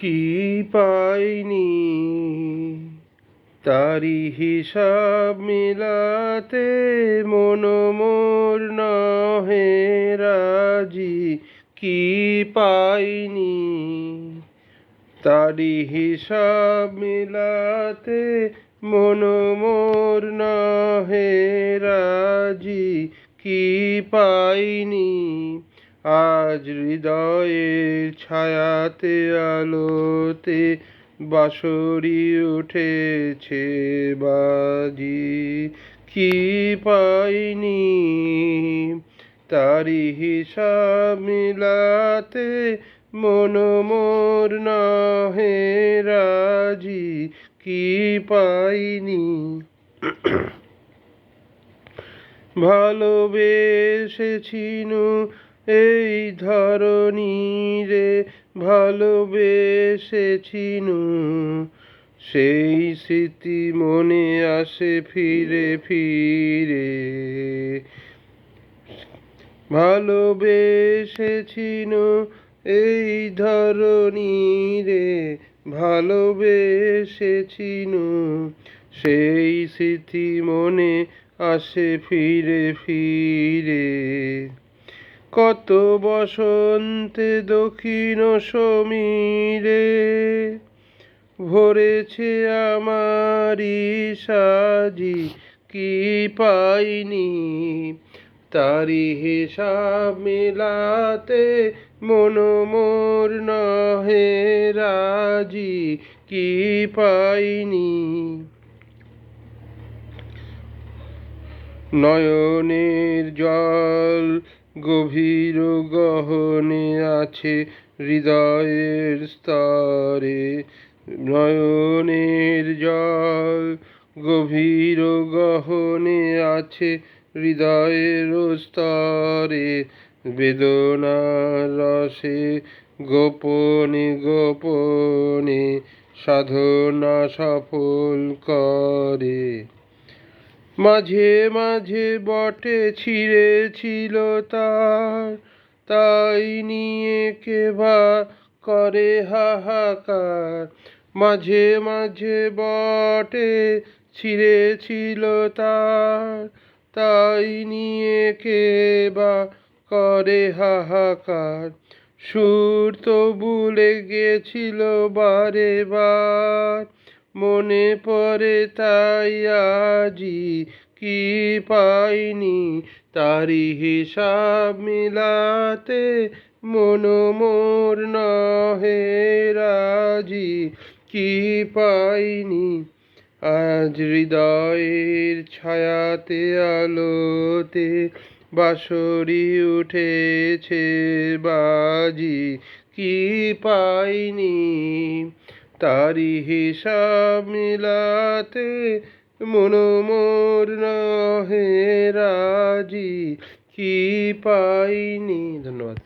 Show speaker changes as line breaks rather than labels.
কি পাইনি তারি হিসাব মিলাতে মন মোর নহে রাজি। কি পাইনি তারি হিসাব মিলাতে মন মোর নহে রাজি। কি পাইনি আজ হৃদয়ের ছায়াতে আলোতে বাঁশরি উঠেছে বাজি। কি পাইনি তারি হিসাব মিলাতে মন মোর নহে রাজি। কি পাইনি ভালোবেসেছিনু এই ধরণীরে, ভালোবেসেছিনু সেই স্মৃতি মনে আসে ফিরে ফিরে। ভালোবেসেছিনু এই ধরণীরে, ভালোবেসেছিনু সেই স্মৃতি মনে আসে ফিরে ফিরে। কত বসন্তে দক্ষিণ সমীরে ভরেছে আমারি সাজি। কি পাইনি তারি হিসাব মিলাতে মন মোর নহে রাজি। কি পাইনি নয়নের জল গভীর গহনে আছে হৃদয়ের স্তরে। নয়নের জল গভীর গহনে আছে হৃদয়ের স্তরে। বেদনার রসে গোপনে গোপনে সাধনা সফল করে। মাঝে মাঝে বটে ছিঁড়েছিল তার, তাই নিয়ে কেবা করে হাহাকার। মাঝে মাঝে বটে ছিঁড়েছিল তার, তাই নিয়ে কেবা করে হাহাকার। সুর তবু লেগেছিল বারে বার, মনে পড়ে তাই আজি। কি পাইনি তারি হিসাব মিলাতে মন মোর নহে রাজি। কি পাইনি আজ হৃদয়ের ছায়াতে আলোতে বাঁশরি উঠেছে বাজি। কি পাইনি তারি হিসাব মিলাতে মন মোর নহে রাজি। কি পাইনি। ধন্যবাদ।